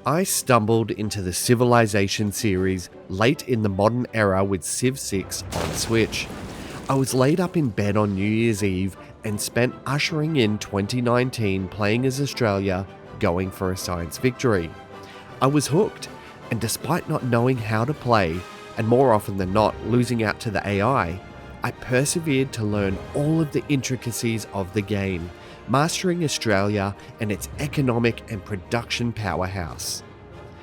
I stumbled into the Civilization series late in the modern era with Civ 6 on Switch. I was laid up in bed on New Year's Eve and spent ushering in 2019 playing as Australia, going for a science victory. I was hooked, and despite not knowing how to play, and more often than not losing out to the AI, I persevered to learn all of the intricacies of the game, mastering Australia and its economic and production powerhouse.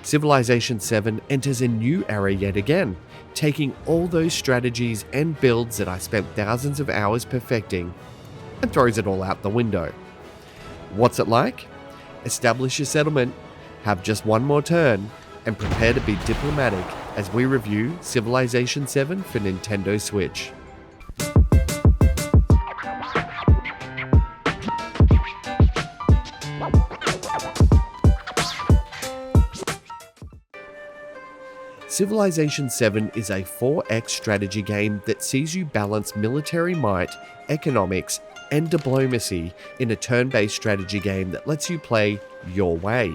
Civilization 7 enters a new era yet again, taking all those strategies and builds that I spent thousands of hours perfecting and throws it all out the window. What's it like? Establish your settlement, have just one more turn, and prepare to be diplomatic as we review Civilization 7 for Nintendo Switch. Civilization 7 is a 4X strategy game that sees you balance military might, economics, and diplomacy in a turn-based strategy game that lets you play your way.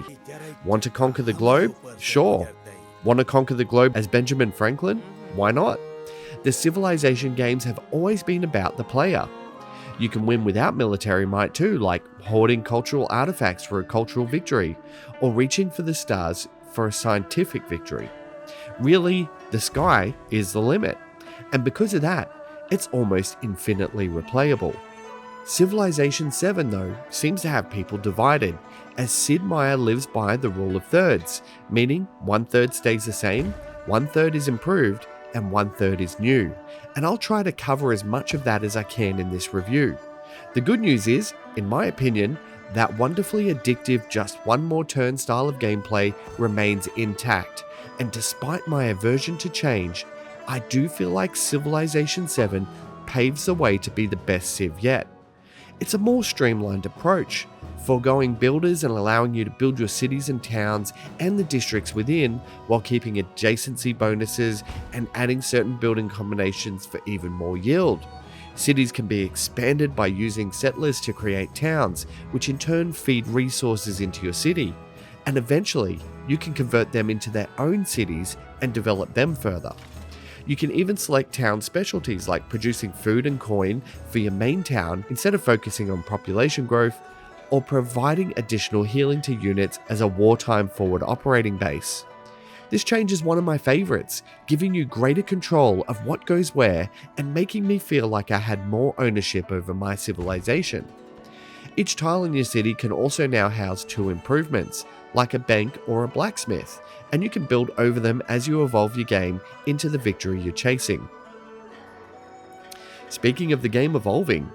Want to conquer the globe? Sure. Want to conquer the globe as Benjamin Franklin? Why not? The Civilization games have always been about the player. You can win without military might too, like hoarding cultural artifacts for a cultural victory, or reaching for the stars for a scientific victory. Really, the sky is the limit, and because of that, it's almost infinitely replayable. Civilization 7, though, seems to have people divided, as Sid Meier lives by the rule of thirds, meaning 1/3 stays the same, 1/3 is improved, and 1/3 is new, and I'll try to cover as much of that as I can in this review. The good news is, in my opinion, that wonderfully addictive just one more turn style of gameplay remains intact, and despite my aversion to change, I do feel like Civilization 7 paves the way to be the best Civ yet. It's a more streamlined approach, foregoing builders and allowing you to build your cities and towns and the districts within while keeping adjacency bonuses and adding certain building combinations for even more yield. Cities can be expanded by using settlers to create towns, which in turn feed resources into your city, and eventually you can convert them into their own cities and develop them further. You can even select town specialties like producing food and coin for your main town instead of focusing on population growth, or providing additional healing to units as a wartime forward operating base. This change is one of my favorites, giving you greater control of what goes where and making me feel like I had more ownership over my civilization. Each tile in your city can also now house 2 improvements, like a bank or a blacksmith, and you can build over them as you evolve your game into the victory you're chasing. Speaking of the game evolving,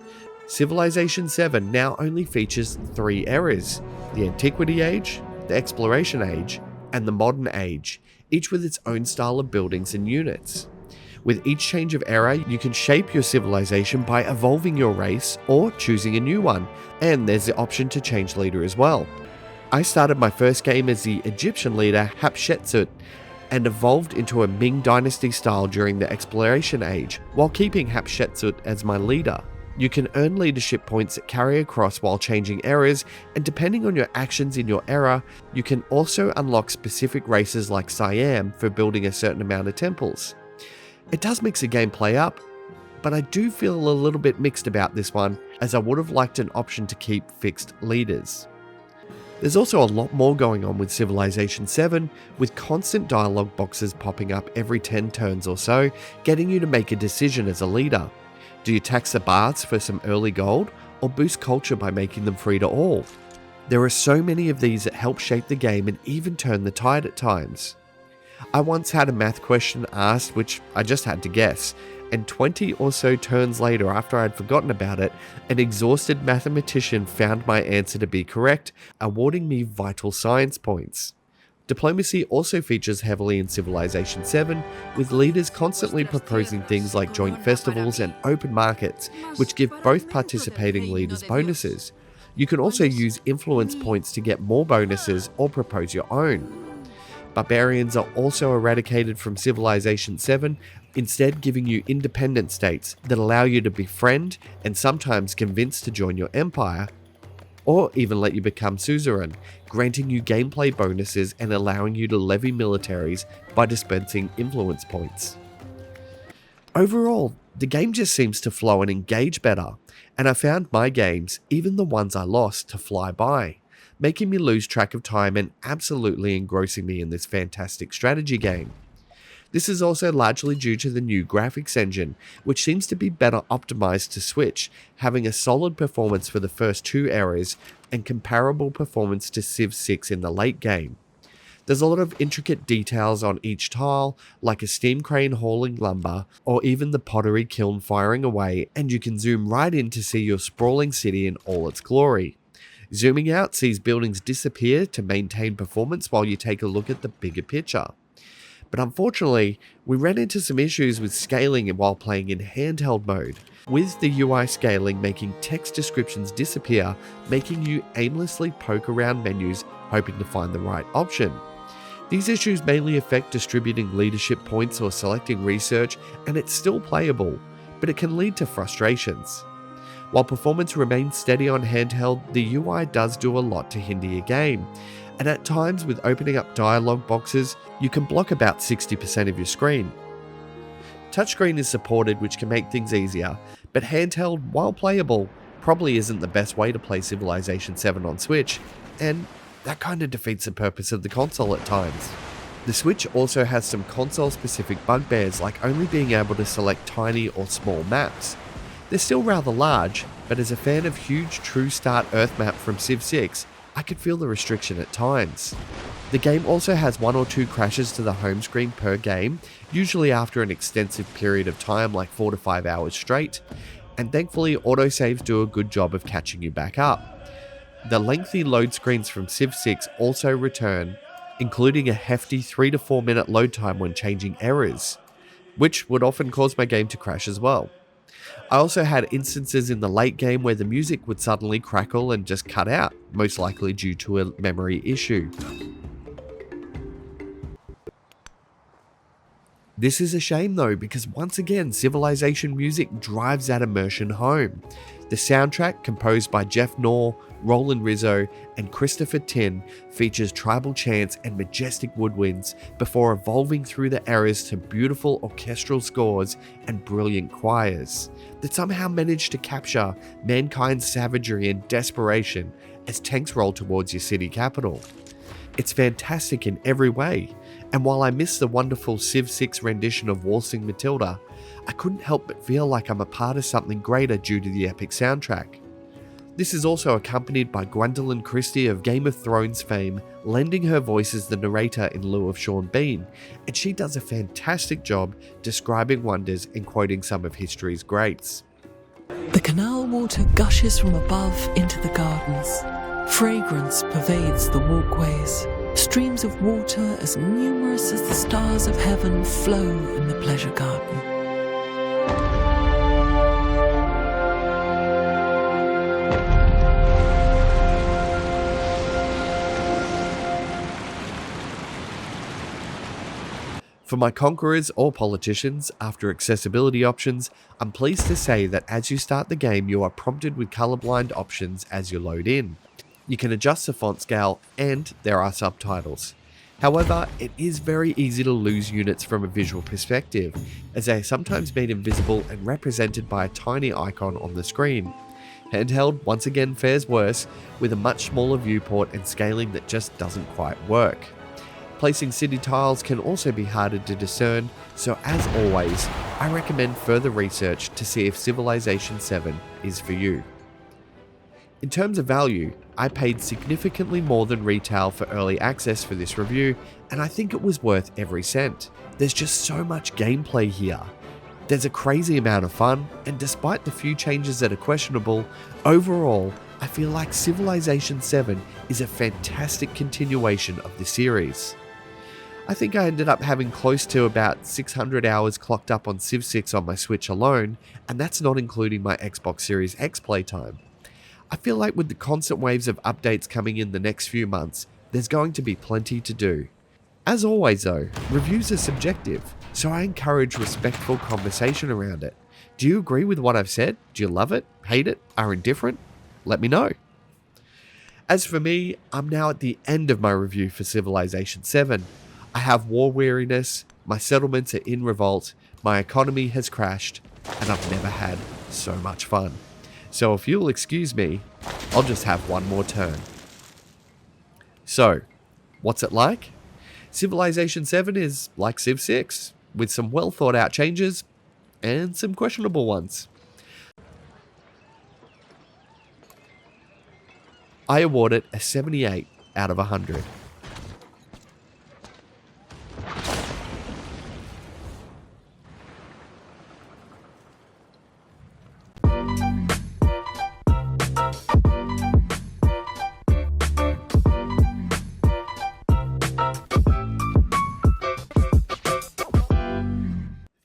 Civilization 7 now only features 3 eras: the Antiquity Age, the Exploration Age, and the Modern Age, each with its own style of buildings and units. With each change of era, you can shape your civilization by evolving your race or choosing a new one, and there's the option to change leader as well. I started my first game as the Egyptian leader Hatshepsut and evolved into a Ming Dynasty style during the Exploration Age, while keeping Hatshepsut as my leader. You can earn leadership points that carry across while changing eras, and depending on your actions in your era, you can also unlock specific races like Siam for building a certain amount of temples. It does mix the gameplay up, but I do feel a little bit mixed about this one, as I would have liked an option to keep fixed leaders. There's also a lot more going on with Civilization 7, with constant dialogue boxes popping up every 10 turns or so, getting you to make a decision as a leader. Do you tax the baths for some early gold, or boost culture by making them free to all? There are so many of these that help shape the game and even turn the tide at times. I once had a math question asked which I just had to guess, and 20 or so turns later after I'd forgotten about it, an exhausted mathematician found my answer to be correct, awarding me vital science points. Diplomacy also features heavily in Civilization 7, with leaders constantly proposing things like joint festivals and open markets, which give both participating leaders bonuses. You can also use influence points to get more bonuses or propose your own. Barbarians are also eradicated from Civilization 7, instead giving you independent states that allow you to befriend and sometimes convince to join your empire. or even let you become suzerain, granting you gameplay bonuses and allowing you to levy militaries by dispensing influence points. Overall, the game just seems to flow and engage better, and I found my games, even the ones I lost, to fly by, making me lose track of time and absolutely engrossing me in this fantastic strategy game. This is also largely due to the new graphics engine, which seems to be better optimized to Switch, having a solid performance for the first two areas and comparable performance to Civ 6 in the late game. There's a lot of intricate details on each tile, like a steam crane hauling lumber, or even the pottery kiln firing away, and you can zoom right in to see your sprawling city in all its glory. Zooming out sees buildings disappear to maintain performance while you take a look at the bigger picture. But unfortunately, we ran into some issues with scaling while playing in handheld mode, with the UI scaling making text descriptions disappear, making you aimlessly poke around menus hoping to find the right option. These issues mainly affect distributing leadership points or selecting research, and it's still playable, but it can lead to frustrations. While performance remains steady on handheld, the UI does do a lot to hinder your game, and at times with opening up dialogue boxes, you can block about 60% of your screen. Touchscreen is supported, which can make things easier, but handheld, while playable, probably isn't the best way to play Civilization 7 on Switch, and that kind of defeats the purpose of the console at times. The Switch also has some console-specific bugbears, like only being able to select tiny or small maps. They're still rather large, but as a fan of huge True Start Earth map from Civ 6, I could feel the restriction at times. The game also has one or two crashes to the home screen per game, usually after an extensive period of time like 4 to 5 hours straight, and thankfully autosaves do a good job of catching you back up. The lengthy load screens from Civ 6 also return, including a hefty 3 to 4 minute load time when changing errors, which would often cause my game to crash as well. I also had instances in the late game where the music would suddenly crackle and just cut out, most likely due to a memory issue. This is a shame though, because once again, Civilization music drives that immersion home. The soundtrack, composed by Jeff Knorr, Roland Rizzo, and Christopher Tin, features tribal chants and majestic woodwinds before evolving through the eras to beautiful orchestral scores and brilliant choirs that somehow manage to capture mankind's savagery and desperation as tanks roll towards your city capital. It's fantastic in every way, and while I miss the wonderful Civ 6 rendition of Waltzing Matilda, I couldn't help but feel like I'm a part of something greater due to the epic soundtrack. This is also accompanied by Gwendolyn Christie of Game of Thrones fame, lending her voice as the narrator in lieu of Sean Bean, and she does a fantastic job describing wonders and quoting some of history's greats. The canal water gushes from above into the gardens. Fragrance pervades the walkways. Streams of water as numerous as the stars of heaven flow in the pleasure garden. For my conquerors or politicians, after accessibility options, I'm pleased to say that as you start the game, you are prompted with colorblind options as you load in. You can adjust the font scale, and there are subtitles. However, it is very easy to lose units from a visual perspective, as they are sometimes made invisible and represented by a tiny icon on the screen. Handheld once again fares worse, with a much smaller viewport and scaling that just doesn't quite work. Placing city tiles can also be harder to discern, so as always, I recommend further research to see if Civilization 7 is for you. In terms of value, I paid significantly more than retail for early access for this review, and I think it was worth every cent. There's just so much gameplay here. There's a crazy amount of fun, and despite the few changes that are questionable, overall, I feel like Civilization 7 is a fantastic continuation of the series. I think I ended up having close to about 600 hours clocked up on Civ 6 on my Switch alone, and that's not including my Xbox Series X playtime. I feel like with the constant waves of updates coming in the next few months, there's going to be plenty to do. As always though, reviews are subjective, so I encourage respectful conversation around it. Do you agree with what I've said? Do you love it, hate it, are indifferent? Let me know. As for me, I'm now at the end of my review for Civilization 7. I have war weariness, my settlements are in revolt, my economy has crashed, and I've never had so much fun. So if you'll excuse me, I'll just have one more turn. So, what's it like? Civilization 7 is like Civ 6, with some well thought out changes and some questionable ones. I award it a 78 out of 100.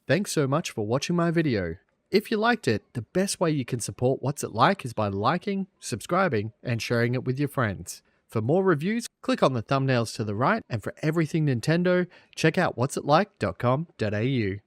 Thanks so much for watching my video. If you liked it, the best way you can support What's It Like is by liking, subscribing, and sharing it with your friends. For more reviews, click on the thumbnails to the right, and for everything Nintendo, check out whatsItlike.com.au.